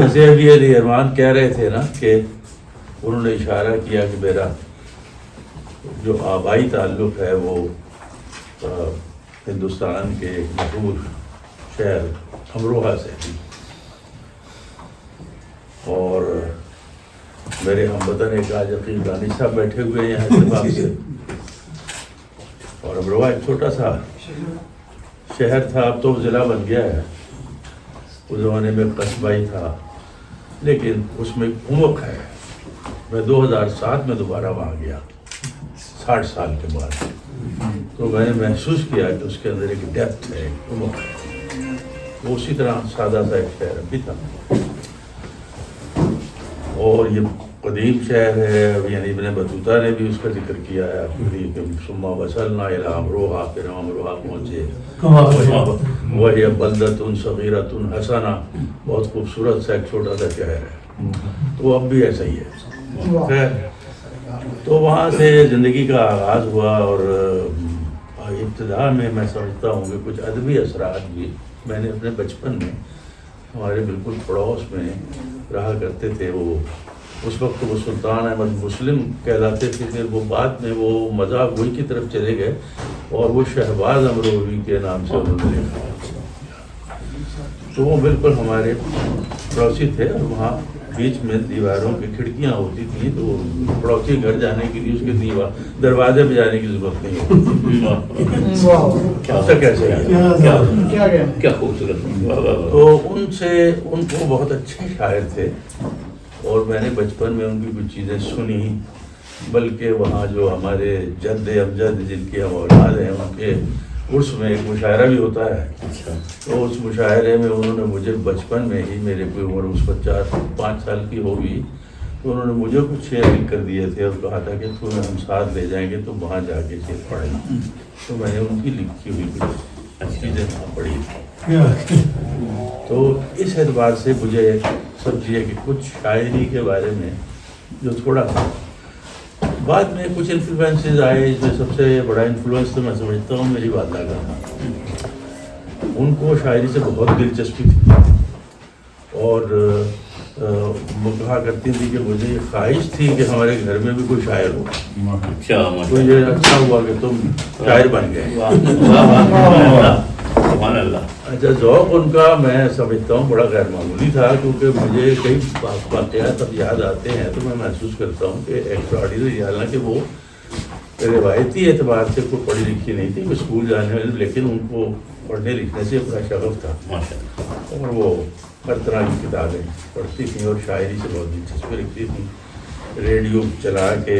نصیر علی رحمان کہہ رہے تھے نا کہ انہوں نے اشارہ کیا کہ میرا جو آبائی تعلق ہے وہ ہندوستان کے مشہور شہر امروہہ سے تھی، اور میرے ہم وطن ایک آج عقیل دانش صاحب بیٹھے ہوئے ہیں یہاں اتفاق سے، اور امروہہ ایک چھوٹا سا شہر تھا، اب تو ضلع بن گیا ہے، اس زمانے میں قصبہ ہی تھا، لیکن اس میں عمق ہے۔ میں 2007 میں دوبارہ وہاں گیا 60 سال کے بعد، تو میں نے محسوس کیا کہ اس کے اندر ایک ڈیپتھ ہے، ایک عمق ہے۔ وہ اسی طرح سادہ سا ایک شہر بھی تھا، اور یہ قدیم شہر ہے، یعنی ابن بطوطہ نے بھی اس کا ذکر کیا ہے کہ ثم وصلنا الی امروہہ، پھر ہم امروہہ پہنچے، وہی بلدۃ صغیرۃ حسنہ، بہت خوبصورت سا ایک چھوٹا سا شہر ہے، تو اب بھی ایسا ہی ہے۔ خیر، تو وہاں سے زندگی کا آغاز ہوا، اور ابتدا میں سمجھتا ہوں کہ کچھ ادبی اثرات بھی میں نے اپنے بچپن میں، ہمارے بالکل پڑوس میں رہا کرتے تھے، وہ اس وقت وہ سلطان احمد مسلم کہلاتے تھے، پھر وہ بعد میں وہ مذاق گوئی کی طرف چلے گئے اور وہ شہباز امروہی کے نام سے انہوں نے لکھا، تو وہ بالکل ہمارے پڑوسی تھے، اور وہاں بیچ میں دیواروں کی کھڑکیاں ہوتی تھیں، تو پڑوسی گھر جانے کے لیے اس کے دروازے پہ جانے کی ضرورت نہیں ہوتی۔ کیسے کیا خوبصورت! تو ان کو بہت اچھے شاعر تھے، اور میں نے بچپن میں ان کی کچھ چیزیں سنی، بلکہ وہاں جو ہمارے جد امجد جن کے ہم اولاد ہیں ان کے عرس میں ایک مشاعرہ بھی ہوتا ہے، تو اس مشاعرے میں انہوں نے مجھے بچپن میں ہی، میرے کوئی عمر اس وقت 4-5 سال کی ہوگی، تو انہوں نے مجھے کچھ شعر لکھ کر دیے تھے اور کہا تھا کہ تمہیں ہم ساتھ لے جائیں گے، تو وہاں جا کے شعر پڑھیں، تو میں نے ان کی لکھی ہوئی کچھ چیزیں وہاں پڑھی۔ تو اس اعتبار سے مجھے سمجھیے کہ کچھ شاعری کے بارے میں جو تھوڑا تھا، بعد میں کچھ انفلوئنسز آئے، اس میں سب سے بڑا انفلوئنس تو میں سمجھتا ہوں میری والدہ کا تھا۔ ان کو شاعری سے بہت دلچسپی تھی، اور وہ کہا کرتی تھی کہ مجھے یہ خواہش تھی کہ ہمارے گھر میں بھی کوئی شاعر ہو، تو یہ اچھا ہوا کہ تم شاعر بن گئے۔ اچھا، ذوق ان کا میں سمجھتا ہوں بڑا غیر معمولی تھا، کیونکہ مجھے کئی واقعات اب یاد آتے ہیں تو میں محسوس کرتا ہوں کہ ایکسٹراڈنری، حالانکہ وہ روایتی اعتبار سے کوئی پڑھی لکھی نہیں تھی، اسکول جانے والی، لیکن ان کو پڑھنے لکھنے سے بڑا شغف تھا، اور وہ ہر طرح کی کتابیں پڑھتی تھیں اور شاعری سے بہت دلچسپی رکھتی تھیں، ریڈیو چلا کے،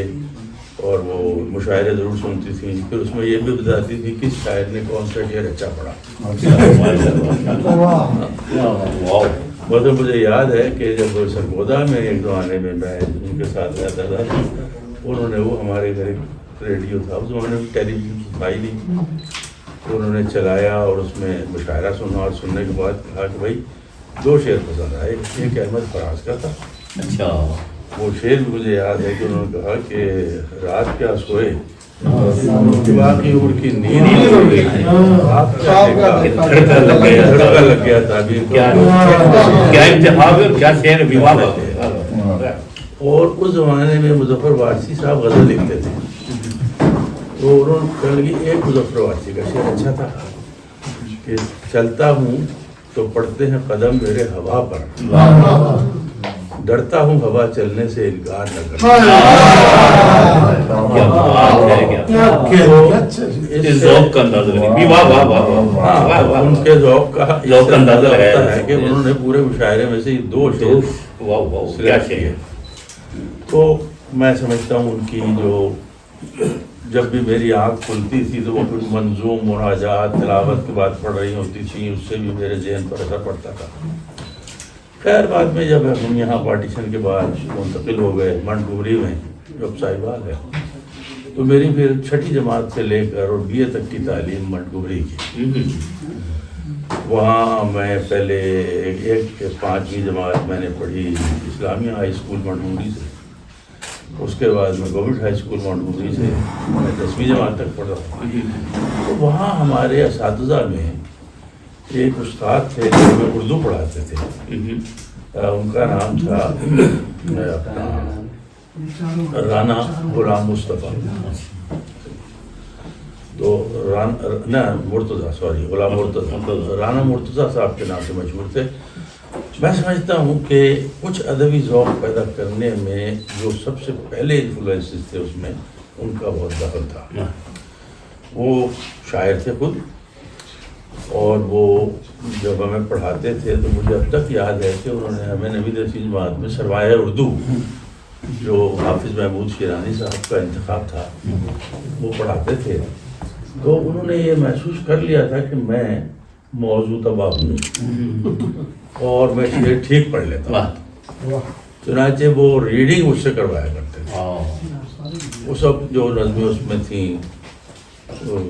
اور وہ مشاعرے ضرور سنتی تھیں، پھر اس میں یہ بھی بتاتی تھی کس شاعر نے کون سا شعر اچھا پڑھا۔ مجھے یاد ہے کہ جب سرگودا میں ایک زمانے میں میں ان کے ساتھ رہتا تھا، انہوں نے وہ ہمارے گھر ایک ریڈیو تھا، اس زمانے میں ٹیلی ویژن تھا ہی نہیں، تو انہوں نے چلایا اور اس میں مشاعرہ سنا، اور سننے کے بعد کہا کہ بھائی 2 شعر پسند آئے، ایک احمد فراز کا تھا، اچھا وہ شعر بھی مجھے یاد ہے کہ انہوں نے کہا کہ رات کیا سوئے باقی عمر کی نیند ہی ہو گئی، دھڑکا لگ گیا تعبیر، کیا انتخاب ہے، کیا شعر بیواب ہے۔ اور اس زمانے میں مظفر وارثی صاحب غزل لکھتے تھے، تو انہوں نے کہا کہ ایک مظفر وارثی کا شعر اچھا تھا کہ چلتا ہوں تو پڑتے ہیں قدم میرے ہوا پر، ڈرتا ہوں ہوا چلنے سے انکار نہ کرتا۔ ان کے ذوق کا اندازہ ہوتا ہے کہ انہوں نے پورے مشاعرے میں سے 2 شعر سلیکٹ کیے، تو میں سمجھتا ہوں ان کی جو جب بھی میری آنکھ کھلتی تھی تو وہ کچھ منظوم مناجات تلاوت کے بعد پڑھ رہی ہوتی تھیں، اس سے بھی میرے ذہن پر اثر پڑتا تھا۔ خیر، بعد میں جب ہم یہاں پارٹیشن کے بعد منتقل ہو گئے منٹگوری میں جو ساحبال ہے، تو میری پھر 6ٹھی جماعت سے لے کر اور BA تک کی تعلیم منٹگوری کی۔ وہاں میں پہلے 5ویں جماعت میں نے پڑھی اسلامیہ ہائی اسکول منٹگوری سے، اس کے بعد میں گورنمنٹ ہائی اسکول منٹگوری سے میں 10ویں جماعت تک پڑھا۔ تو وہاں ہمارے اساتذہ میں ایک استاد تھے جو ہمیں اردو پڑھاتے تھے، ان کا نام تھا اپنا رانا غلام مصطفیٰ. تو غلام مرتضیٰ رانا مرتضیٰ صاحب کے نام سے مشہور تھے. میں سمجھتا ہوں کہ کچھ ادبی ذوق پیدا کرنے میں جو سب سے پہلے انفلوئنسز تھے اس میں ان کا بہت دخل تھا. وہ شاعر تھے خود, اور وہ جب ہمیں پڑھاتے تھے تو مجھے اب تک یاد ہے کہ انہوں نے ہمیں نوید رشید جماعت میں سرمایہ اردو جو حافظ محمود شیرانی صاحب کا انتخاب تھا وہ پڑھاتے تھے. تو انہوں نے یہ محسوس کر لیا تھا کہ میں موضوع تباہ ہوں اور میں شعر ٹھیک پڑھ لیتا ہوں. چنانچہ وہ ریڈنگ مجھ سے کروایا کرتے تھے. وہ سب جو نظمیں اس میں تھیں,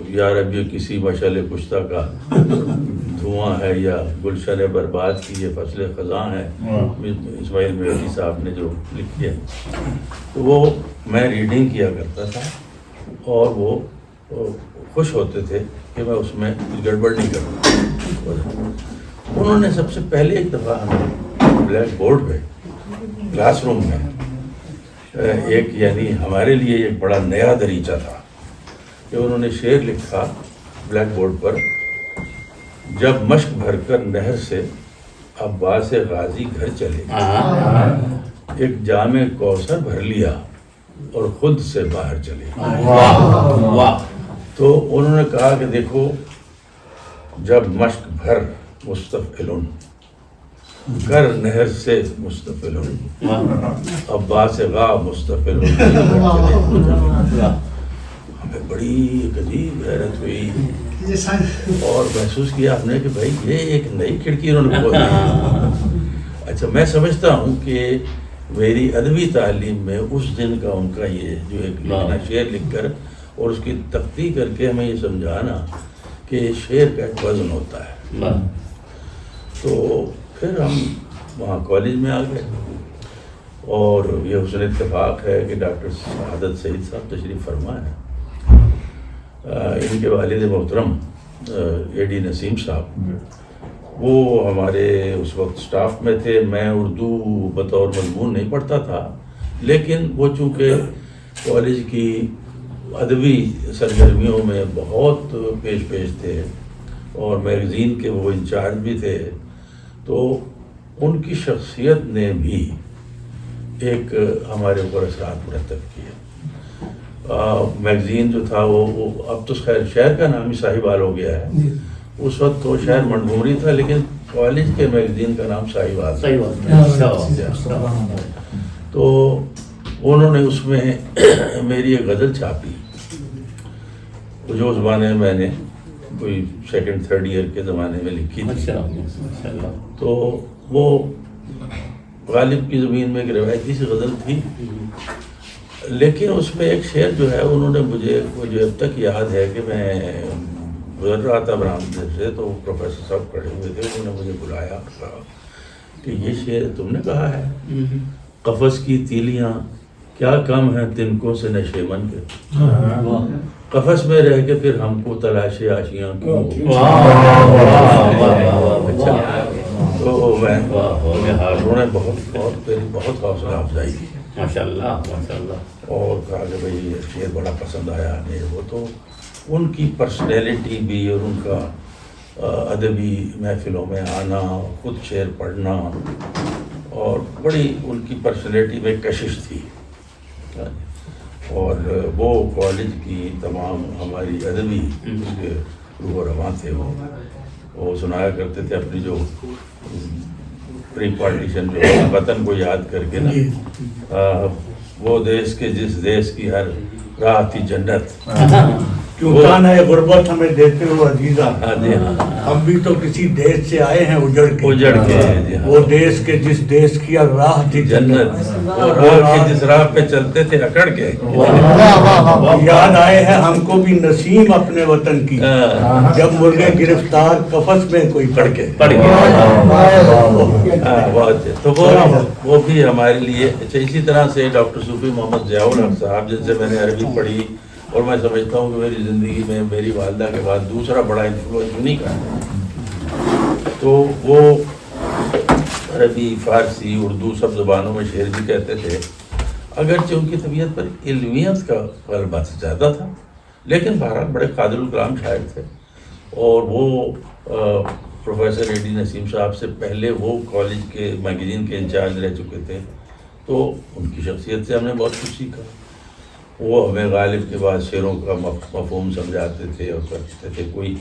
یا رب یہ کسی مشعل کشتہ کا دھواں ہے, یا گلشن برباد کی یہ فصل خزاں ہے, اسماعیل مہدی صاحب نے جو لکھی ہے. تو وہ میں ریڈنگ کیا کرتا تھا اور وہ خوش ہوتے تھے کہ میں اس میں کچھ گڑبڑ نہیں کروں. انہوں نے سب سے پہلے ایک دفعہ ہمیں بلیک بورڈ پہ کلاس روم میں ایک, یعنی ہمارے لیے ایک بڑا نیا دریچہ تھا کہ انہوں نے شعر لکھا بلیک بورڈ پر, جب مشق بھر کر نہر سے عباس غازی گھر چلے, ایک جام کوثر بھر لیا اور خود سے باہر چلے. تو انہوں نے کہا کہ دیکھو, جب مشق بھر مستفعلن کر نہر سے مستفعلن عباس غا مستفعلن. ہمیں بڑی ایک عجیب حیرت ہوئی اور محسوس کیا ہم نے کہ بھائی یہ ایک نئی کھڑکی انہوں نے کھولی. اچھا, میں سمجھتا ہوں کہ میری ادبی تعلیم میں اس دن کا ان کا یہ جو ایک لکھنا, شعر لکھ کر اور اس کی تختی کر کے ہمیں یہ سمجھانا کہ شعر کا ایک وزن ہوتا ہے. تو پھر ہم وہاں کالج میں آ گئے, اور یہ حسن اتفاق ہے کہ ڈاکٹر سعادت سعید صاحب تشریف فرما ہے. ان کے والد محترم اے ڈی نسیم صاحب وہ ہمارے اس وقت سٹاف میں تھے. میں اردو بطور مضمون نہیں پڑھتا تھا, لیکن وہ چونکہ کالج کی ادبی سرگرمیوں میں بہت پیش تھے اور میگزین کے وہ انچارج بھی تھے, تو ان کی شخصیت نے بھی ایک ہمارے اوپر اثرات مرتب کیے. میگزین جو تھا وہ اب تو خیر شہر کا نام ہی صاحبال ہو گیا ہے, اس وقت تو شہر منڈھوری تھا, لیکن کالج کے میگزین کا نام صاحبال تھا. تو انہوں نے اس میں میری ایک غزل چھاپی جو زمانے میں نے کوئی سیکنڈ تھرڈ ایئر کے زمانے میں لکھی تھی. تو وہ غالب کی زمین میں ایک روایتی سی غزل تھی, لیکن اس میں ایک شعر جو ہے انہوں نے مجھے اب تک یاد ہے کہ میں گزر رہا تھا برآمدے سے, تو پروفیسر صاحب کھڑے ہوئے تھے, انہوں نے مجھے بلایا اور کہا کہ یہ شعر تم نے کہا ہے, قفس کی تیلیاں کیا کم ہیں تنکوں سے نشیمن کے, قفس میں رہ کے پھر ہم کو تلاش آشیاں کیوں. تو انہوں نے بہت حوصلہ افزائی کی ماشاء اللہ, اور کہا کہ بھائی یہ شعر بڑا پسند آیا. نہیں وہ تو ان کی پرسنالٹی بھی اور ان کا ادبی محفلوں میں آنا, خود شعر پڑھنا, اور بڑی ان کی پرسنالٹی میں کشش تھی. اور وہ کالج کی تمام ہماری ادبی روح و رواں تھے. وہ سنایا کرتے تھے اپنی جو پری پارٹیشن جو وطن کو یاد کر کے نا, وہ دیش کے جس دیش کی ہر راہ تھی جنت, کیوں جانا ہے غربت ہمیں دیتے ہو عزیزہ, ہم بھی تو کسی دیش سے آئے ہیں اجڑ کے, وہ دیش کے جس دیش کی راہ تھی جنت, اور راہ کے جس راہ پہ چلتے تھے اکڑ کے. یاد آئے ہیں ہم کو بھی نسیم اپنے وطن کی, جب مرغے گرفتار قفس میں کوئی پڑ کے. تو وہ بھی ہمارے لیے. اچھا, اسی طرح سے ڈاکٹر صوفی محمد ضیاء الحق صاحب جن سے میں نے عربی پڑھی, اور میں سمجھتا ہوں کہ میری زندگی میں میری والدہ کے بعد دوسرا بڑا انفلوئنس انہیں کا ہے. تو وہ عربی، فارسی، اردو سب زبانوں میں شعر بھی کہتے تھے، اگرچہ ان کی طبیعت پر علمیت کا غلبہ زیادہ تھا، لیکن بہرحال بڑے قادر الکلام شاعر تھے. اور وہ پروفیسر اے ڈی نسیم صاحب سے پہلے وہ کالج کے میگزین کے انچارج رہ چکے تھے، تو ان کی شخصیت سے ہم نے بہت کچھ سیکھا. وہ ہمیں غالب کے بعد شعروں کا مفہوم سمجھاتے تھے اور کرتے تھے. کوئی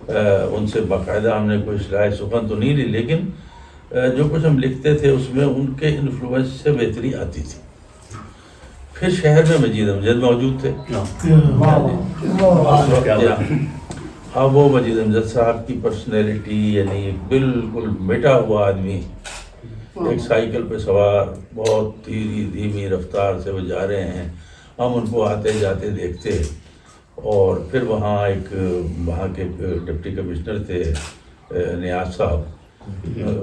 ان سے باقاعدہ ہم نے کوئی شرح سخن تو نہیں لی، لیکن جو کچھ ہم لکھتے تھے اس میں ان کے انفلوئنس سے بہتری آتی تھی. پھر شہر میں مجید امجد موجود تھے. اب وہ مجید امجد صاحب کی پرسنالٹی، یعنی بالکل مٹا ہوا آدمی، ایک سائیکل پہ سوار، بہت دھیمی رفتار سے وہ جا رہے ہیں، ہم ان کو آتے جاتے دیکھتے. اور پھر وہاں کے ڈپٹی کمشنر تھے نیاز صاحب،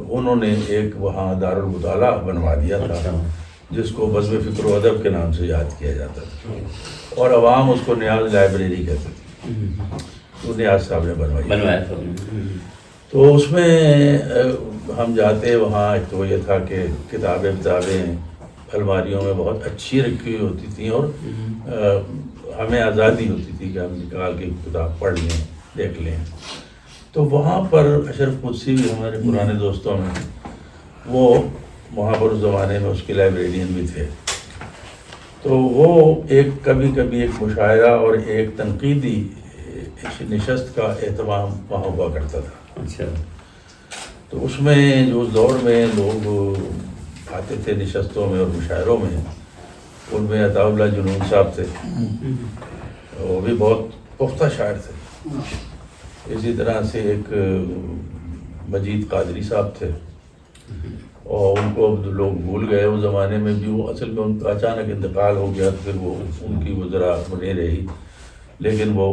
انہوں نے ایک وہاں دارالمطالعہ بنوا دیا تھا جس کو بزم فکر و ادب کے نام سے یاد کیا جاتا تھا، اور عوام اس کو نیاز لائبریری کہتے تھے. تو نیاز صاحب نے بنوایا تھا. تو اس میں ہم جاتے وہاں، ایک تو یہ تھا کہ کتابیں الماریوں میں بہت اچھی رکھی ہوئی ہوتی تھیں، اور ہمیں آزادی ہوتی تھی کہ ہم نکال کے کتاب پڑھ لیں، دیکھ لیں. تو وہاں پر اشرف قدسی بھی ہمارے پرانے دوستوں میں، وہ وہاں پر اس زمانے میں اس کے لائبریرین بھی تھے. تو وہ کبھی کبھی ایک مشاعرہ اور ایک تنقیدی نشست کا اہتمام وہاں ہوا کرتا تھا. اچھا. تو اس میں جو اس دور میں لوگ آتے تھے نشستوں میں اور مشاعروں میں، ان میں عطا اللہ جنون صاحب تھے، وہ بھی بہت پختہ شاعر تھے. اسی طرح سے ایک مجید قادری صاحب تھے، اور ان کو لوگ بھول گئے اس زمانے میں بھی. وہ اصل میں ان کا اچانک انتقال ہو گیا، پھر وہ ان کی وہ ذرا نہیں رہی، لیکن وہ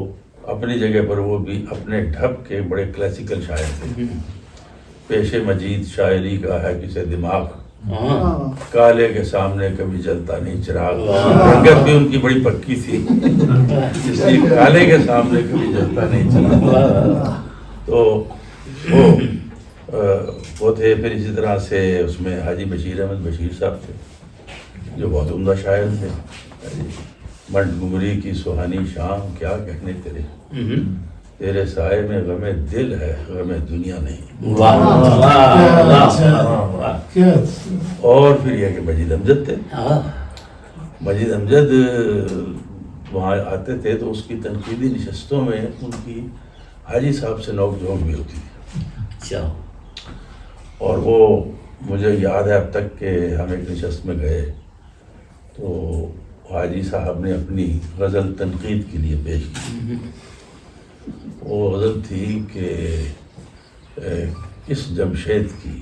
اپنی جگہ پر وہ بھی اپنے ڈھب کے بڑے کلاسیکل شاعر تھے. پیش مجید شاعری کا ہے کسے دماغ، کالے کے سامنے کبھی جلتا نہیں چراغ. رنگت بھی ان کی بڑی پکی تھی، اس لیے کالے کے سامنے کبھی جلتا نہیں چراغ. تو وہ تھے. پھر اسی طرح سے اس میں حاجی بشیر احمد بشیر صاحب تھے، جو بہت عمدہ شاعر تھے. منٹگمری کی سہانی شام کیا کہنے تیرے سائے میں غم دل ہے غم دنیا نہیں. اور پھر یہ کہ مجید امجد تھے. مجید امجد وہاں آتے تھے تو اس کی تنقیدی نشستوں میں ان کی حاجی صاحب سے نوک جھونک بھی ہوتی تھی. اور وہ مجھے یاد ہے اب تک کہ ہم ایک نشست میں گئے تو حاجی صاحب نے اپنی غزل تنقید کے لیے پیش کی. وہ غزل تھی کہ کس جمشید کی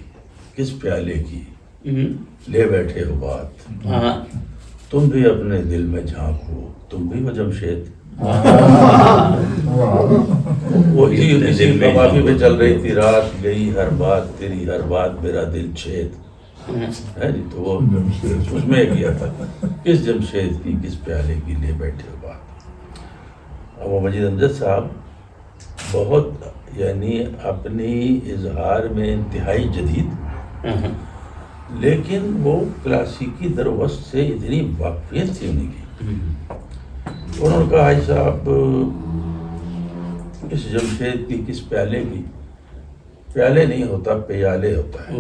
کس پیالے کی لے بیٹھے ہو بات، تم بھی اپنے دل میں جھانکو تم بھی وہ جمشید. وہ اسی قوافی پہ چل رہی تھی، رات گئی ہر بات تیری ہر بات میرا دل چھید ہے جی. تو وہ اس میں کیا تھا کس جمشید کی کس پیالے کی لے بیٹھے ہو بات. اب وہ مجید امجد صاحب بہت یعنی اپنی اظہار میں انتہائی جدید، لیکن وہ کلاسیکی دروست سے اتنی واقفیت تھی انہیں کی. انہوں نے کہا حاجی صاحب کس جمشید کی کس پیالے کی، پیالے نہیں ہوتا پیالے ہوتا ہے.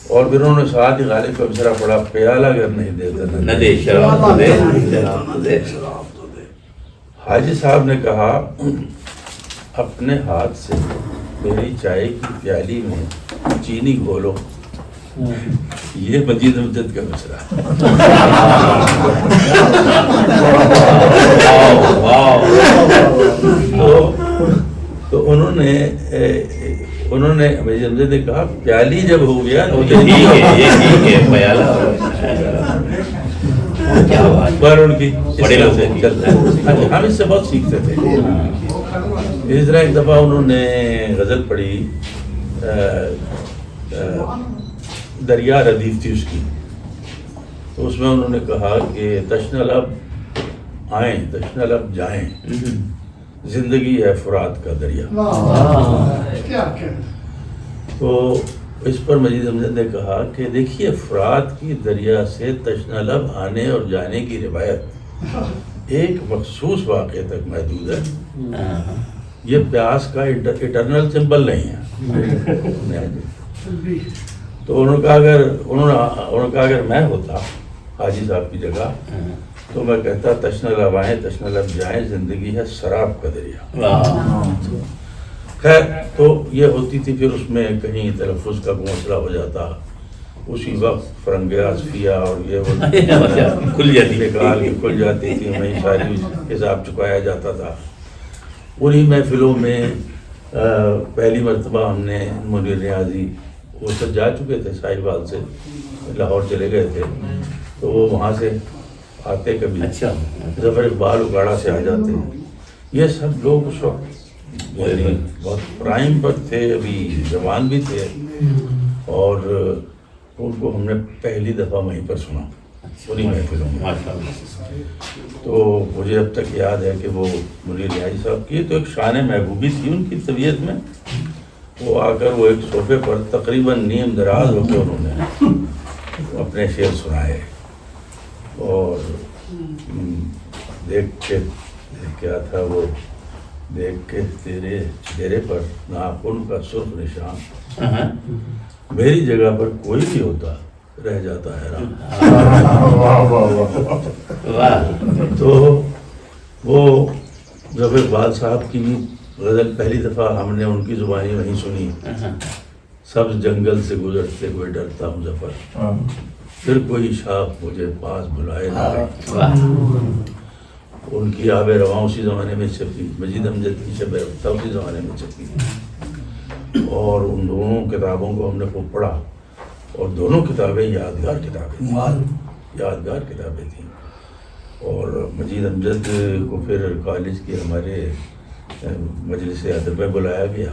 اور پھر انہوں نے ساتھ ہی غالب کا مصرع پڑھا، پیالہ اگر نہیں دیتا نہ دے شراب دے. حاجی صاحب نے کہا اپنے ہاتھ سے میری چائے کی پیالی میں چینی گھولو. یہ مجید امجد کا مصرع. تو انہوں نے مجید امجد نے کہا پیالی جب ہو گیا تو پر ان کی ہم اس سے بہت سیکھتے تھے. اس طرح ایک دفعہ انہوں نے غزل پڑھی، دریا ردیف تھی اس کی، تو اس میں انہوں نے کہا کہ تشنہ لب آئیں تشنہ لب جائیں، زندگی ہے فرات کا دریا. تو اس پر مجید امجد نے کہا کہ دیکھیے فرات کی دریا سے تشنہ لب آنے اور جانے کی روایت ایک مخصوص واقعے تک محدود ہے، یہ پیاس کا اٹرنل سمبل نہیں ہے۔ تو انہوں نے کہا اگر میں ہوتا حاجی صاحب کی جگہ تو میں کہتا تشنہ لب آئیں تشنہ لب جائیں، زندگی ہے شراب کا دریا۔ خیر تو یہ ہوتی تھی، پھر اس میں کہیں تلفظ کا مسئلہ ہو جاتا، اسی وقت فرنگ آصفیہ اور یہ کھل جاتی تھی، وہیں ساری حساب چکایا جاتا تھا۔ انہی محفلوں میں پہلی مرتبہ ہم نے منیر نیازی وہ سب جا چکے تھے، ساحل سے لاہور چلے گئے تھے، تو وہ وہاں سے آتے، کبھی ظفر اقبال اکاڑا سے آ جاتے، یہ سب لوگ اس وقت یعنی بہت پرائم پر تھے، ابھی جوان بھی تھے، اور ان کو ہم نے پہلی دفعہ وہیں پر سنا انہی محفلوں میں۔ تو مجھے اب تک یاد ہے کہ وہ منیر نیازی صاحب کی تو ایک شان محبوبی تھی ان کی طبیعت میں، وہ آ کر وہ ایک صوفے پر تقریباً نیم دراز ہو کے انہوں نے اپنے شعر سنائے، اور دیکھ کے کیا تھا وہ، دیکھ کے تیرے چہرے پر ناخن کا سرخ نشان، میری جگہ پر کوئی بھی ہوتا رہ جاتا حیران۔ تو وہ ظفر اقبال صاحب کی غزل پہلی دفعہ ہم نے ان کی زبانی وہیں سنی، سبز جنگل سے گزرتے ہوئے ڈرتا ہوں ظفر، پھر کوئی شاخ مجھے پاس بلائے نہ گئی۔ ان کی آب رواں اسی زمانے میں چھپی، مجید امجد کی شب رفتہ اسی زمانے میں چھپی، اور ان دونوں کتابوں کو ہم نے خوب پڑھا، اور دونوں کتابیں یادگار کتابیں تھیں۔ اور مجید امجد کو پھر کالج کی ہمارے مجلس ادب میں بلایا گیا،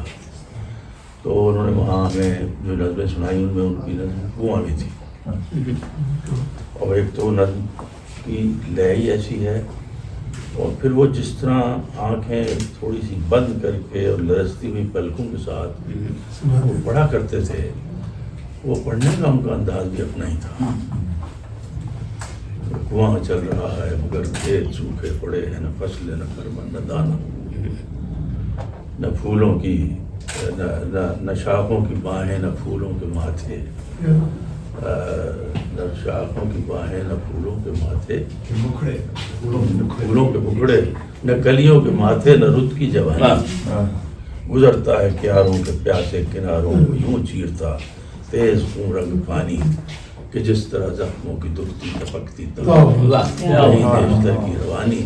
تو انہوں نے وہاں ہمیں جو نظمیں سنائی ان میں ان کی نظم کنواں بھی تھی، اور ایک تو نظم کی لہی ایسی ہے، اور پھر وہ جس طرح آنکھیں تھوڑی سی بند کر کے اور لرزتی ہوئی پلکوں کے ساتھ وہ پڑھا کرتے تھے، وہ پڑھنے کا ان کا انداز بھی اپنا ہی تھا۔ کنواں چل رہا ہے مگر کھیت سوکھے پڑے ہیں، نہ فصل نہ فرمن نہ دانا، نہ پھولوں کی نہ شاخوں کی باہیں نہ پھولوں کے ماتھے، نہ شاخوں کی باہیں نہ پھولوں کے ماتھے، پھولوں کے بکڑے، نہ کلیوں کے ماتھے، نہ رت کی جوانی، گزرتا ہے کیاروں کے پیاسے کناروں کو یوں چیرتا تیز خون رنگ پانی، کہ جس طرح زخموں کی دکھتی ٹپکتی دیشتر کی روانی،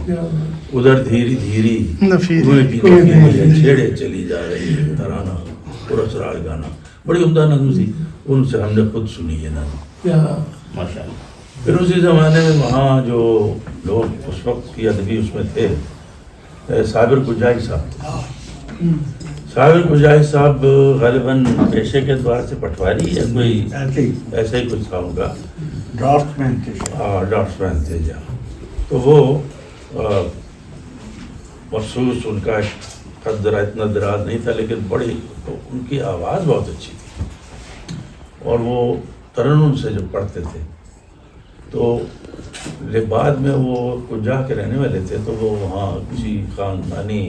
ادھر دھیری دھیری کنویں کی نفیریں چھیڑے چلی جا رہی ہے ترانہ اور اسرار گانا۔ بڑی عمدہ نظم تھی، ان سے ہم نے خود سنی ہے نظم۔ پھر اسی زمانے میں وہاں جو لوگ اس وقت کی ادبی اس میں تھے، صابر کجائی صاحب، صابر کجائی صاحب غالباً پیشے کے اعتبار سے پٹواری یا کوئی ایسا ہی کچھ تھا ان کا، ڈرافٹسمین تھے جہاں، تو وہ مخصوص ان کا قدر اتنا دراز نہیں تھا، لیکن بڑی ان کی آواز بہت اچھی تھی، اور وہ ترنم سے جو پڑھتے تھے، تو بعد میں وہ کنجا کے رہنے والے تھے، تو وہ وہاں کسی خاندانی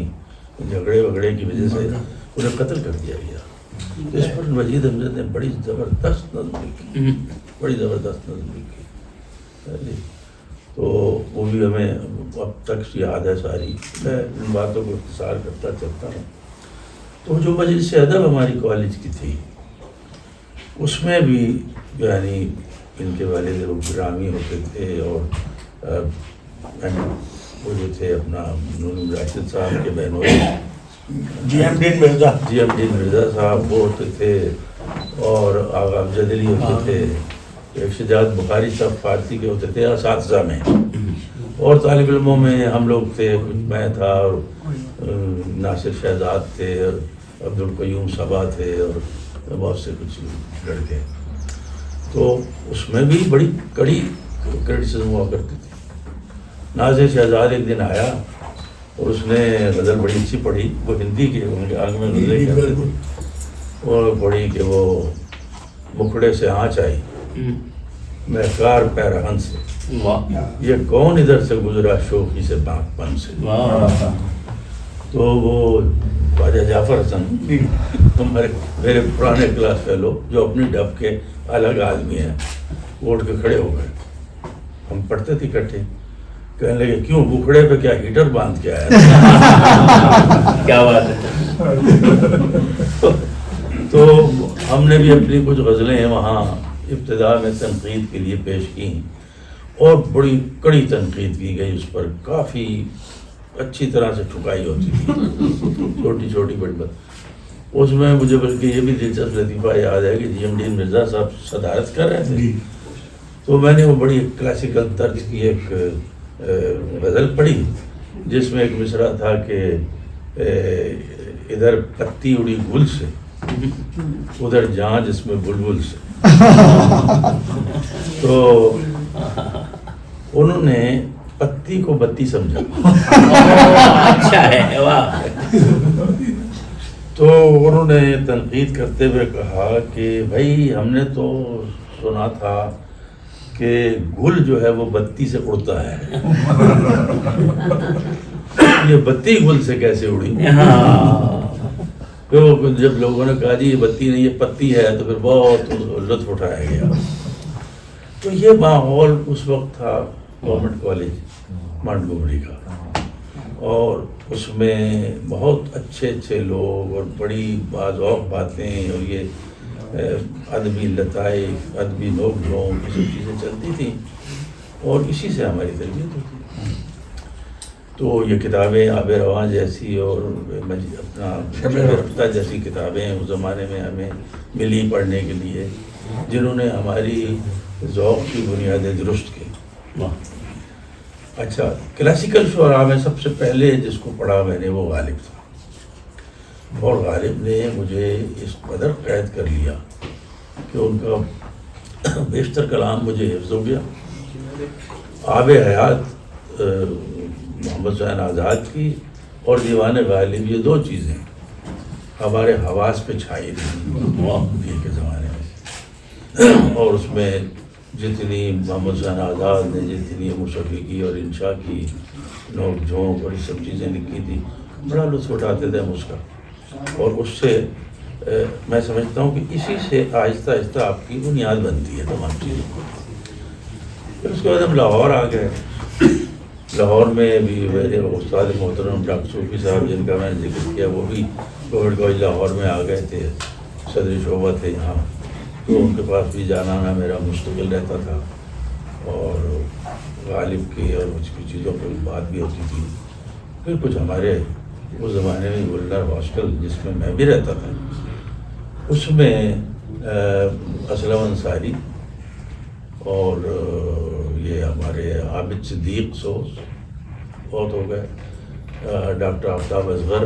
جھگڑے وگڑے کی وجہ سے انہیں قتل کر دیا گیا۔ اس پر مجید امجد نے بڑی زبردست نظم لکھی، بڑی زبردست نظم لکھی، تو وہ بھی ہمیں اب تک یاد ہے ساری۔ میں ان باتوں کو اختصار کرتا چلتا ہوں۔ تو جو مجلس ادب ہماری کالج کی تھی، اس میں بھی یعنی ان کے والد وہ گرامی ہوتے تھے، اور وہ جو تھے اپنا نون راشد صاحب کے بہنوں جی ایم ڈین مرزا صاحب وہ ہوتے تھے، اور آغا امجد علی ہوتے تھے، ایک شجاعت بخاری صاحب فارسی کے ہوتے تھے اساتذہ میں، اور طالب علموں میں ہم لوگ تھے، میں تھا، اور ناصر شہزاد تھے، اور عبدالقیوم صبا تھے، اور بہت سے کچھ لڑکے۔ تو اس میں بھی بڑی کڑی کرٹیسزم ہوا کرتی تھی۔ ناصر شہزاد ایک دن آیا اور اس نے غزل بڑی اچھی پڑھی، وہ ہندی کے آنکھ میں غزلیں کہتے تھے، اور پڑھی کہ وہ مکھڑے سے آنچ آئی مہکار پیرہن سے، یہ کون ادھر سے گزرا شوخی سے باغ پن سے. تو وہ خواجہ جعفر حسن ہمارے میرے پرانے کلاس فیلو جو اپنی ڈب کے الگ آدمی ہیں، وہ اٹھ کے کھڑے ہو گئے. ہم پڑھتے تھے اکٹھے. کہنے لگے کیوں بکھڑے پہ کیا ہیٹر باندھ کے آیا تھا؟ کیا بات ہے. تو ہم نے بھی اپنی کچھ غزلیں وہاں ابتدا میں تنقید کے لیے پیش کی اور بڑی کڑی تنقید کی گئی اس پر، کافی اچھی طرح سے ٹھکائی ہوتی تھی چھوٹی چھوٹی بڑی بات. اس میں مجھے بلکہ یہ بھی دلچسپ لطیفہ یاد ہے کہ جی ایم ڈین مرزا صاحب صدارت کر رہے تھے، تو میں نے وہ بڑی کلاسیکل طرز کی ایک غزل پڑھی جس میں ایک مصرع تھا کہ ادھر پتی اڑی گل سے ادھر جان جس میں بلبل سے. تو انہوں نے پتی کو بتی سمجھا. اچھا ہے واہ. تو انہوں نے تنقید کرتے ہوئے کہا کہ بھائی ہم نے تو سنا تھا کہ گل جو ہے وہ بتی سے اڑتا ہے، یہ بتی گل سے کیسے اڑی؟ تو جب لوگوں نے کہا جی یہ بتی نہیں یہ پتی ہے تو پھر بہت لطف اٹھایا گیا. تو یہ ماحول اس وقت تھا گورنمنٹ کالج مانٹگومری کا، اور اس میں بہت اچھے اچھے لوگ اور بڑی باذوق باتیں اور یہ ادبی لطائف، ادبی نوک جھونک، یہ سب چیزیں چلتی تھیں اور اسی سے ہماری تربیت ہوتی. تو یہ کتابیں آب رواں جیسی اور اپنا شب رفتہ جیسی کتابیں اس زمانے میں ہمیں ملی پڑھنے کے لیے، جنہوں نے ہماری ذوق کی بنیادیں درست کی. اچھا، کلاسیکل شعراء میں سب سے پہلے جس کو پڑھا میں نے وہ غالب تھا، اور غالب نے مجھے اس قدر قید کر لیا کہ ان کا بیشتر کلام مجھے حفظ ہو گیا. آب حیات محمد حسین آزاد کی اور دیوان غالب، یہ دو چیزیں ہمارے حواس پہ چھائی رہی کے زمانے میں. اور اس میں جتنی محمد حسین آزاد نے جتنی مشفقی اور انشاء کی نوک جھونک اور یہ سب چیزیں لکھی تھی، بڑا لطف اٹھاتے تھے ہم اس کا. اور اس سے میں سمجھتا ہوں کہ اسی سے آہستہ آہستہ آپ کی بنیاد بنتی ہے تمام چیزوں کو. پھر اس کے بعد ہم لاہور آ گئے. لاہور میں بھی میرے استاد محترم ڈاکٹر صوفی صاحب جن کا میں نے ذکر کیا، وہ بھی گورنمنٹ کالج لاہور میں آ گئے تھے، صدر شعبہ تھے یہاں. تو ان کے پاس بھی جانا آنا میرا مستقل رہتا تھا، اور غالب کی اور مجھ کی چیزوں پہ بات بھی ہوتی تھی. پھر کچھ ہمارے اس زمانے میں گلنار ہاسٹل جس میں میں بھی رہتا تھا، اس میں اسلم انصاری اور یہ ہمارے عابد صدیق سوز بہت ہو گئے، ڈاکٹر آفتاب اصغر،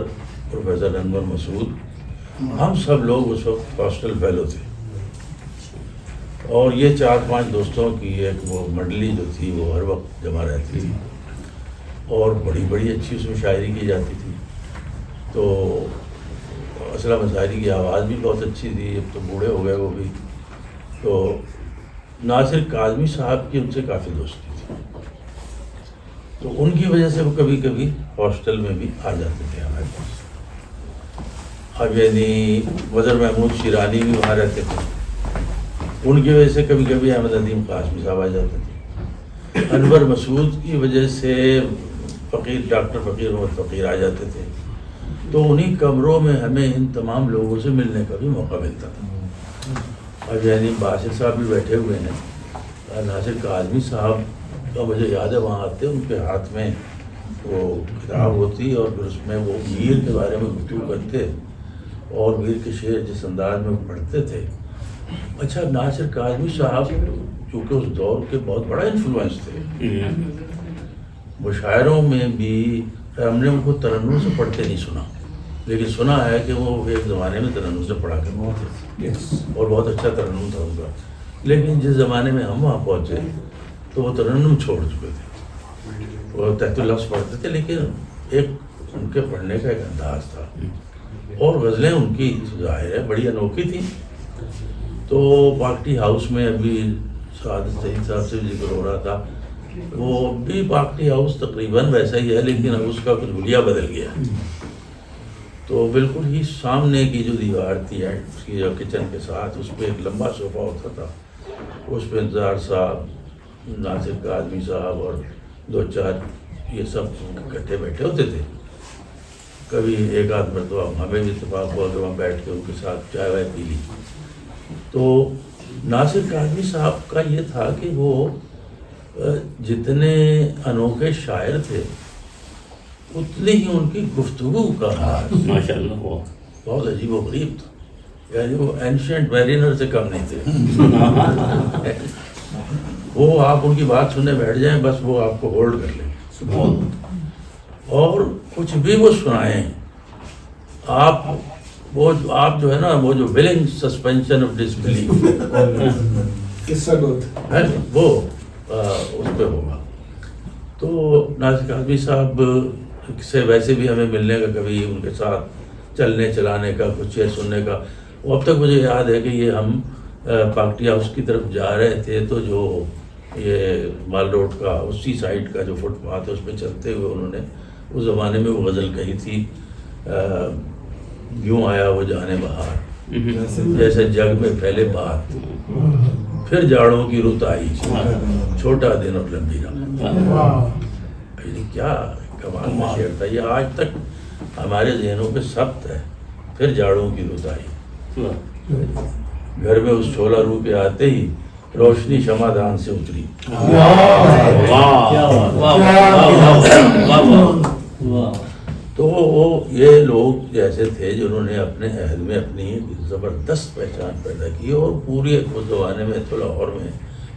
پروفیسر انور مسعود، ہم سب لوگ اس وقت ہاسٹل فیلو تھے. اور یہ 4-5 دوستوں کی ایک وہ منڈلی جو تھی وہ ہر وقت جمع رہتی تھی، اور بڑی بڑی اچھی اس میں شاعری کی جاتی تھی. تو اسلم انصاری کی آواز بھی بہت اچھی تھی، اب تو بوڑھے ہو گئے وہ بھی. تو ناصر کاظمی صاحب کی ان سے کافی دوستی تھی، تو ان کی وجہ سے وہ کبھی کبھی ہاسٹل میں بھی آ جاتے تھے ہمارے پاس. اب یعنی وزر محمود شیرانی بھی وہاں رہتے تھے، ان کی وجہ سے کبھی کبھی احمد عظیم قاسمی صاحب آ جاتے تھے. انور مسعود کی وجہ سے ڈاکٹر فقیر محمد فقیر آ جاتے تھے. تو انہی کمروں میں ہمیں ان تمام لوگوں سے ملنے کا بھی موقع ملتا تھا. اب یعنی باسط صاحب بھی بیٹھے ہوئے ہیں، ناصر کاظمی صاحب کا مجھے یاد ہے وہاں آتے، ان کے ہاتھ میں وہ کتاب ہوتی اور پھر اس میں وہ میر کے بارے میں گفتگو کرتے اور میر کے شعر جس انداز میں پڑھتے تھے. اچھا، ناصر کاظمی صاحب چونکہ اس دور کے بہت بڑا انفلوئنس تھے، مشاعروں میں بھی ہم نے ان کو ترنم سے پڑھتے نہیں سنا، لیکن سنا ہے کہ وہ ایک زمانے میں ترنم سے پڑھا کرتے تھے اور بہت اچھا ترنم تھا ان کا. لیکن جس زمانے میں ہم وہاں پہنچے تو وہ ترنم چھوڑ چکے تھے، وہ تحت اللفظ پڑھتے تھے، لیکن ایک ان کے پڑھنے کا ایک انداز تھا اور غزلیں ان کی ظاہر ہے بڑی انوکھی تھیں. تو پارٹی ہاؤس میں ابھی سعادت سعید صاحب سے ذکر ہو رہا تھا, وہ بھی پارٹی ہاؤس تقریباً ویسا ہی ہے, لیکن اب اس کا کچھ حلیہ بدل گیا. تو بالکل ہی سامنے کی جو دیوار تھی اس کی جو کچن کے ساتھ, اس پہ ایک لمبا صوفہ ہوتا تھا. اس پہ انتظار صاحب, ناصر کاظمی صاحب اور 2-4 یہ سب اکٹھے بیٹھے ہوتے تھے. کبھی ایک آدھ مرتبہ ہمیں بھی اتفاق ہوا کہ وہاں بیٹھ کے ان کے ساتھ چائے وائے پی لی. تو ناصر کاظمی صاحب کا یہ تھا کہ وہ جتنے انوکھے شاعر تھے اتنی ہی ان کی گفتگو کا ماشاء اللہ بہت عجیب و غریب تھا. یعنی وہ اینشینٹ میرینر سے کم نہیں تھے. وہ آپ ان کی بات سننے بیٹھ جائیں, بس وہ آپ کو ہولڈ کر لیں, اور کچھ بھی وہ سنائیں آپ جو ہے نا, وہ جو ولنگ سسپینشن آف ڈسبلیف وہ اس پہ ہوگا. تو ناصر کاظمی صاحب سے ویسے بھی ہمیں ملنے کا, کبھی ان کے ساتھ چلنے چلانے کا, کچھ چیز سننے کا, وہ اب تک مجھے یاد ہے کہ یہ ہم پارٹی ہاؤس کی طرف جا رہے تھے, تو جو یہ مال روڈ کا اسی سائڈ کا جو فٹ پاتھ ہے اس پہ چلتے ہوئے انہوں نے اس زمانے میں وہ غزل کہی تھی, یوں آیا وہ جانے بہار, جیسے جگ میں پھیلے بات, پھر جاڑوں کی رت آئی, چھوٹا دن اور لمبی رات. کیا کمال کا شعر تھا یہ, آج تک ہمارے ذہنوں پہ ثبت ہے. پھر جاڑوں کی رت آئی, گھر میں اس چھولا رو کے آتے ہی روشنی شمع دان سے اتری. تو وہ یہ لوگ جیسے تھے جنہوں نے اپنے عہد میں اپنی زبردست پہچان پیدا کی, اور پورے اس زمانے میں تو لاہور میں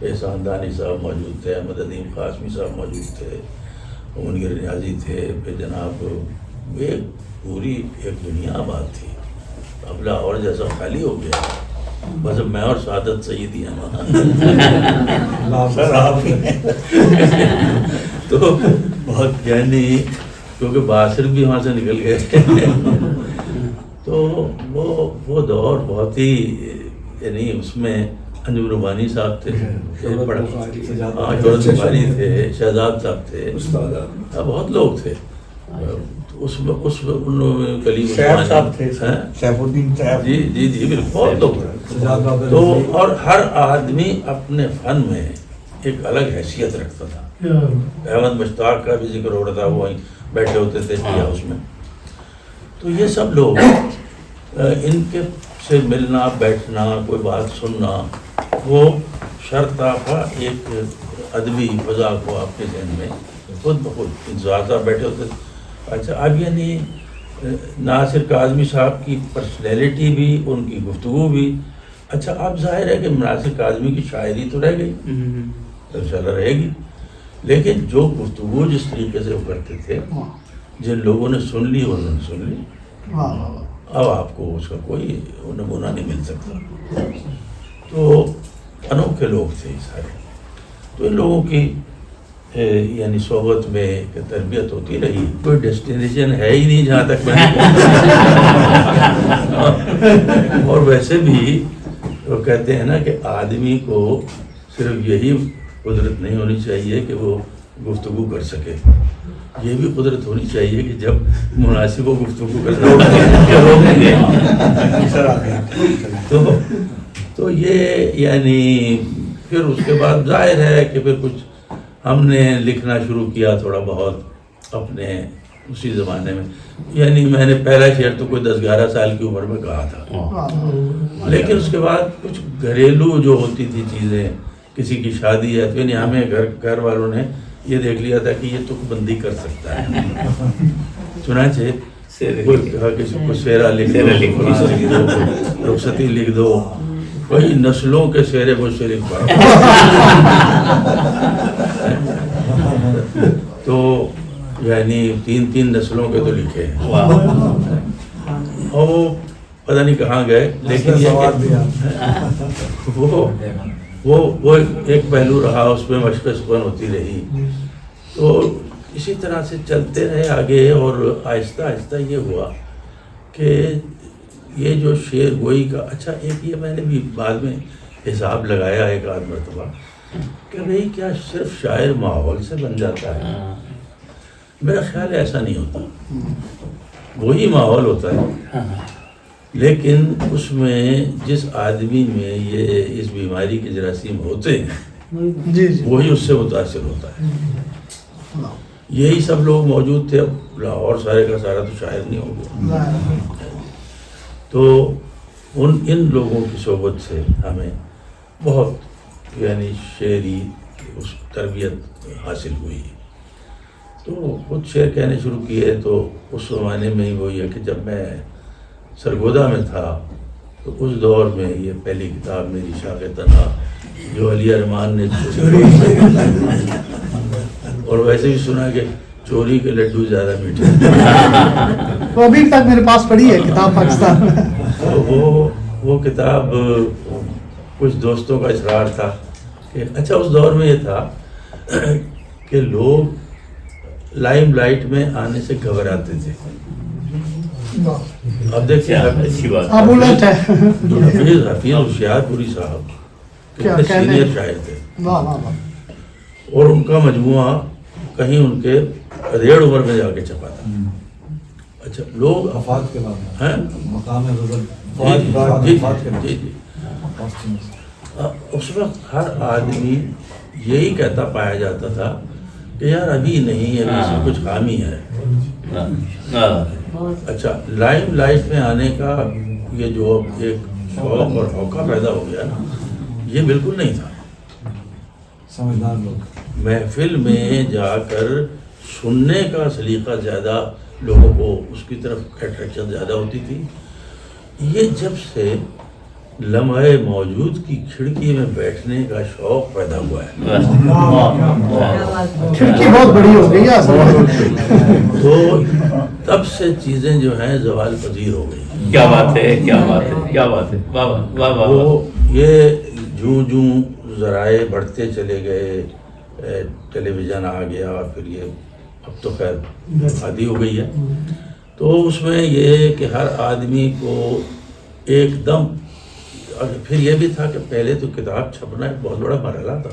احسان دانی صاحب موجود تھے, احمد ندیم قاسمی صاحب موجود تھے, منیر نیازی تھے, پھر جناب یہ پوری ایک دنیا آباد تھی. اب لاہور جیسا خالی ہو گیا, بس میں اور سعادت سعید ہی تو بہت یعنی کیونکہ باصر بھی وہاں سے نکل گئے. تو وہ دور بہت ہی, یعنی اس میں انجم ربانی صاحب تھے, شہرت بخاری تھے, شہزاد صاحب تھے, بہت لوگ تھے. کلیم صاحب تھے, سیف الدین صاحب, جی بالکل بہت لوگ تھے. تو اور ہر آدمی اپنے فن میں ایک الگ حیثیت رکھتا تھا. احمد مشتاق کا بھی ذکر ہو رہا تھا, وہ بیٹھے ہوتے تھے ہاؤس میں. تو یہ سب لوگ ان کے سے ملنا بیٹھنا, کوئی بات سننا, وہ شرطافہ ایک ادبی فضا کو آپ کے ذہن میں خود بخود انتظار صاحب بیٹھے ہوتے تھے. اچھا, اب یعنی ناصر کاظمی صاحب کی پرسنالٹی بھی, ان کی گفتگو بھی, اچھا اب ظاہر ہے کہ ناصر کاظمی کی شاعری تو رہ گئی, انشاءاللہ رہے گی, لیکن جو گفتگو جس طریقے سے وہ کرتے تھے, جن لوگوں نے سن لی انہوں نے سن لی. اب آپ کو اس کا کوئی نمونہ نہیں مل سکتا. تو انوکھے لوگ تھے سارے. تو ان لوگوں کی یعنی صحبت میں تربیت ہوتی رہی. کوئی ڈیسٹینیشن ہے ہی نہیں جہاں تک میں اور ویسے بھی وہ کہتے ہیں نا کہ آدمی کو صرف یہی قدرت نہیں ہونی چاہیے کہ وہ گفتگو کر سکے, یہ بھی قدرت ہونی چاہیے کہ جب مناسب ہو گفتگو کرنا. تو یہ یعنی پھر اس کے بعد ظاہر ہے کہ پھر کچھ ہم نے لکھنا شروع کیا تھوڑا بہت اپنے اسی زمانے میں. یعنی میں نے پہلا شعر تو کوئی 10-11 سال کی عمر میں کہا تھا, لیکن اس کے بعد کچھ گھریلو جو ہوتی تھی چیزیں, کسی کی شادی ہے تو یعنی ہمیں گھر والوں نے یہ دیکھ لیا تھا کہ یہ تک بندی کر سکتا ہے, چنانچہ کسی کو شعرا لکھ دو, رخصتی لکھ دو, وہی نسلوں کے شعر مشرف تو یعنی 3 نسلوں کے تو لکھے ہیں, اور وہ پتہ نہیں کہاں گئے, لیکن وہ ایک پہلو رہا, اس میں مشق سخن ہوتی رہی. تو اسی طرح سے چلتے رہے آگے, اور آہستہ آہستہ یہ ہوا کہ یہ جو شعر گوئی کا، اچھا ایک یہ میں نے بھی بعد میں حساب لگایا ایک آدھ مرتبہ کہ بھئی کیا صرف شاعر ماحول سے بن جاتا ہے؟ میرا خیال ایسا نہیں ہوتا، وہی ماحول ہوتا ہے، لیکن اس میں جس آدمی میں یہ اس بیماری کے جراثیم ہوتے ہیں وہی اس سے متاثر ہوتا ہے۔ یہی سب لوگ موجود تھے، اب لاہور سارے کا سارا تو شاعر نہیں ہو گیا، تو ان لوگوں کی صحبت سے ہمیں بہت یعنی شعری اس تربیت حاصل ہوئی۔ تو خود شعر کہنے شروع کیے تو اس زمانے میں ہی وہی ہے کہ جب میں سرگودا میں تھا تو اس دور میں یہ پہلی کتاب میری شاخ تنہا جو علی ارمان نے اور ویسے بھی سنا کہ چوری کے لڈو زیادہ میٹھے، وہ ابھی تک میرے پاس پڑی ہے کتاب پاکستان میں۔ وہ کتاب کچھ دوستوں کا اصرار تھا کہ اچھا اس دور میں یہ تھا کہ لوگ لائم لائٹ میں آنے سے گھبراتے تھے۔ اب دیکھیں حفیظ ہوشیار پوری صاحب کتنے سینئر شاعر تھے، اور ان کا مجموعہ کہیں ان کے ادھیڑ عمر میں جا کے چھپا تھا۔ اچھا لوگ وفات کے بعد ہیں مقام غزل جی اس وقت ہر آدمی یہی کہتا پایا جاتا تھا کہ یار ابھی نہیں، ابھی سے کچھ خامی ہے۔ اچھا لائم لائٹ میں آنے کا یہ جو ایک شوق اور ہوکا پیدا ہو گیا نا، یہ بالکل نہیں تھا۔ سمجھدار لوگ محفل میں جا کر سننے کا سلیقہ زیادہ، لوگوں کو اس کی طرف اٹریکشن زیادہ ہوتی تھی۔ یہ جب سے لمحے موجود کی کھڑکی میں بیٹھنے کا شوق پیدا ہوا ہے، کھڑکی بہت بڑی ہو گئی ہے تو تب سے چیزیں جو ہیں زوال پذیر ہو گئی۔ کیا بات ہے، کیا بات ہے، کیا بات ہے، واہ واہ واہ۔ وہ یہ جوں ذرائع بڑھتے چلے گئے، ٹیلی ویژن آ گیا، پھر یہ اب تو خیر عادی ہو گئی ہے، تو اس میں یہ کہ ہر آدمی کو ایک دم، اور پھر یہ بھی تھا کہ پہلے تو کتاب چھپنا ایک بہت بڑا مرحلہ تھا۔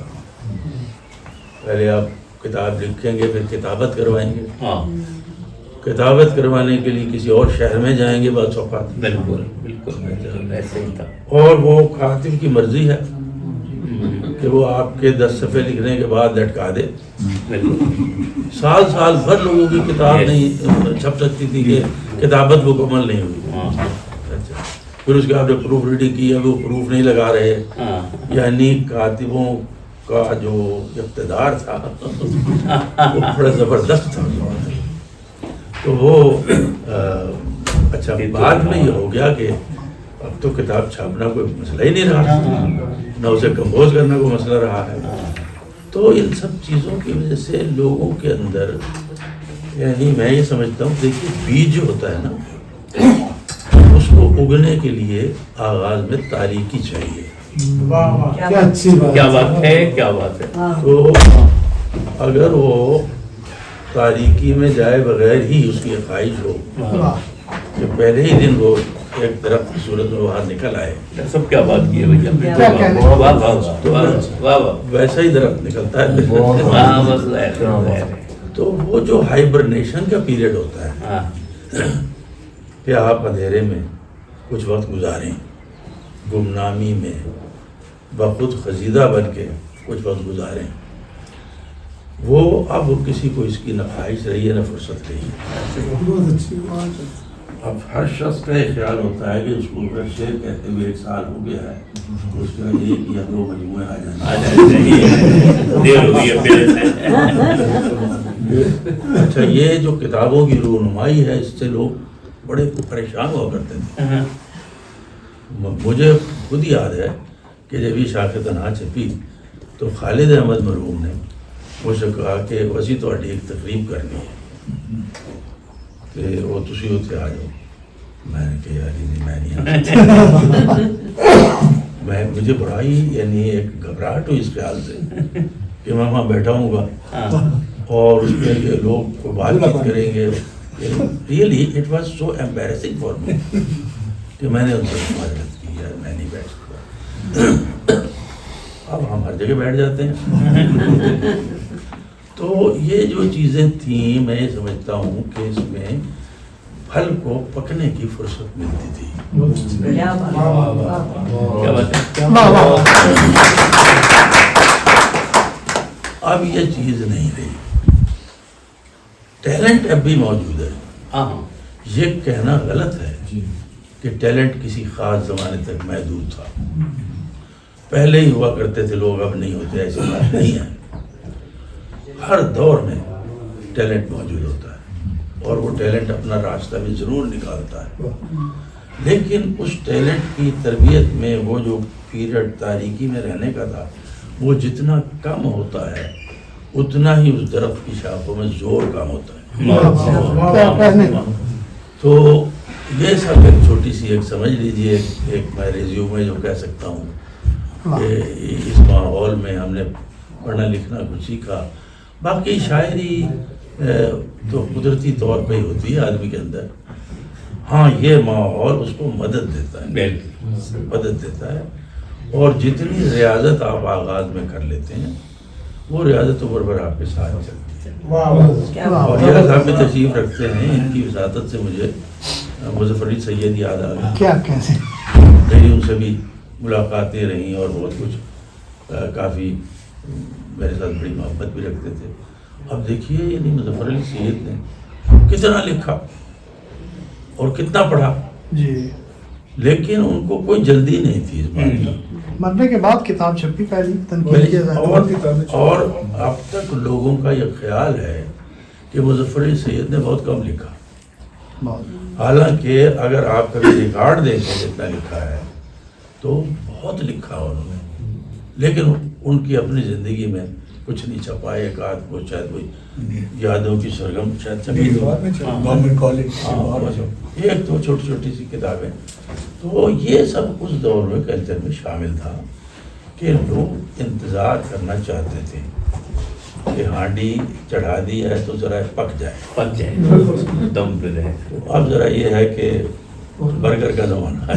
پہلے آپ کتاب لکھیں گے، پھر کتابت کروائیں گے، کتابت کروانے کے لیے کسی اور شہر میں جائیں گے، بعض اوقات بالکل بالکل ایسے ہی تھا، اور وہ کاتب کی مرضی ہے کہ وہ آپ کے 10 صفحے لکھنے کے بعد لٹکا دے۔ سال بھر لوگوں کی کتاب نہیں چھپ سکتی تھی کہ کتابت مکمل نہیں ہوئی۔ اچھا پھر اس کے بعد جو پروف ریڈنگ کی ہے وہ پروف نہیں لگا رہے، یعنی کاتبوں کا جو اقتدار تھا وہ بڑا زبردست تھا۔ تو وہ اچھا بعد میں یہ ہو گیا کہ اب تو کتاب چھاپنا کوئی مسئلہ ہی نہیں رہا، نہ اسے کمپوز کرنا کوئی مسئلہ رہا ہے۔ تو ان سب چیزوں کی وجہ سے لوگوں کے اندر، یعنی میں یہ سمجھتا ہوں دیکھیے بیج جو ہوتا ہے نا، اس کو اگنے کے لیے آغاز میں تاریکی چاہیے۔ کیا بات ہے، کیا بات ہے۔ تو اگر وہ تاریکی میں جائے بغیر ہی اس کی خواہش ہو کہ پہلے ہی دن وہ ایک درخت کی صورت میں باہر نکل آئے، سب کیا بات کی ہے بھیا، ویسا ہی درخت نکلتا ہے۔ تو وہ جو ہائبرنیشن کا پیریڈ ہوتا ہے کہ آپ اندھیرے میں کچھ وقت گزاریں، گمنامی میں بخود خزیدہ بن کے کچھ وقت گزاریں، وہ اب کسی کو اس کی نہ خواہش رہی ہے نہ فرصت رہی ہے۔ اب ہر شخص کا یہ خیال ہوتا ہے کہ اس کو اگر شعر کہتے ہوئے 1 سال ہو گیا ہے تو اس کا 1 یا 2 مجموعے آ جائیں۔ اچھا یہ جو کتابوں کی رونمائی ہے، اس سے لوگ بڑے پریشان ہوا کرتے تھے۔ مجھے خود یاد ہے کہ جب یہ شاخ تنہا چھپی تو خالد احمد مرحوم نے مجھ سے کہا کہ وسیع تہاڈی ایک تقریب کرنی ہے کہ وہ تسی اتنے آ جاؤ۔ میں نے کہا یار میں نہیں آ مجھے بڑا ہی یعنی ایک گھبراہٹ ہوئی اس خیال سے کہ میں وہاں بیٹھا ہوں گا اور اس میں کہ لوگ کوئی بات چیت کریں گے، really it was so embarrassing for me کہ میں نے ان سے معذرت کی یار میں نہیں بیٹھ سکتا. اب ہم ہر جگہ بیٹھ جاتے ہیں. تو یہ جو چیزیں تھیں میں یہ سمجھتا ہوں کہ اس میں پھل کو پکنے کی فرصت ملتی تھی. کیا بات ہے. اب یہ چیز نہیں رہی. ٹیلنٹ اب بھی موجود ہے. ہاں یہ کہنا غلط ہے کہ ٹیلنٹ کسی خاص زمانے تک محدود تھا. پہلے ہی ہوا کرتے تھے لوگ, اب نہیں ہوتے, ایسی بات نہیں ہے. ہر دور میں ٹیلنٹ موجود ہوتا ہے اور وہ ٹیلنٹ اپنا راستہ بھی ضرور نکالتا ہے. لیکن اس ٹیلنٹ کی تربیت میں وہ جو پیریڈ تاریکی میں رہنے کا تھا وہ جتنا کم ہوتا ہے اتنا ہی اس درخت کی شاخوں میں زور کم ہوتا ہے. تو یہ سب ایک چھوٹی سی ایک سمجھ لیجیے, ایک میں ریزیومے جو کہہ سکتا ہوں کہ اس ماحول میں ہم نے پڑھنا لکھنا کچھ سیکھا. باقی شاعری تو قدرتی طور پہ ہی ہوتی ہے آدمی کے اندر. ہاں یہ ماحول اس کو مدد دیتا ہے, مدد دیتا ہے. اور جتنی ریاضت آپ آغاز میں کر لیتے ہیں وہ ریاضت عمر بھر آپ کے ساتھ چلتی ہے. اور یہ صاحب بھی تشریف رکھتے ہیں, ان کی وساطت سے مجھے مظفر علی سید یاد آ گئی. کیا کیسے میری ان سے بھی ملاقاتیں رہیں اور بہت کچھ کافی میرے ساتھ بڑی محبت بھی رکھتے تھے. اب دیکھیے یعنی مظفر علی سید نے کتنا لکھا اور کتنا پڑھا جی, لیکن ان کو کوئی جلدی نہیں تھی اس بات کی. مرنے کے بعد کتاب چھپی پہلی تنقید اور اب تک لوگوں کا یہ خیال ہے کہ مظفر علی سید نے بہت کم لکھا. حالانکہ اگر آپ کبھی ریکارڈ دیکھیں جتنا لکھا ہے تو بہت لکھا انہوں نے, لیکن ان کی اپنی زندگی میں کچھ نہیں چھپا. ایک آدھ کو شاید کوئی یادوں کی سرگم شاید چھپی گورنمنٹ کالج, ایک دو چھوٹی چھوٹی سی کتابیں. تو یہ سب اس دور میں کلچر میں شامل تھا کہ لوگ انتظار کرنا چاہتے تھے کہ ہانڈی چڑھا دی ہے تو ذرا پک جائے دم پہ رہے. اب ذرا یہ ہے کہ برگر کا زمانہ ہے.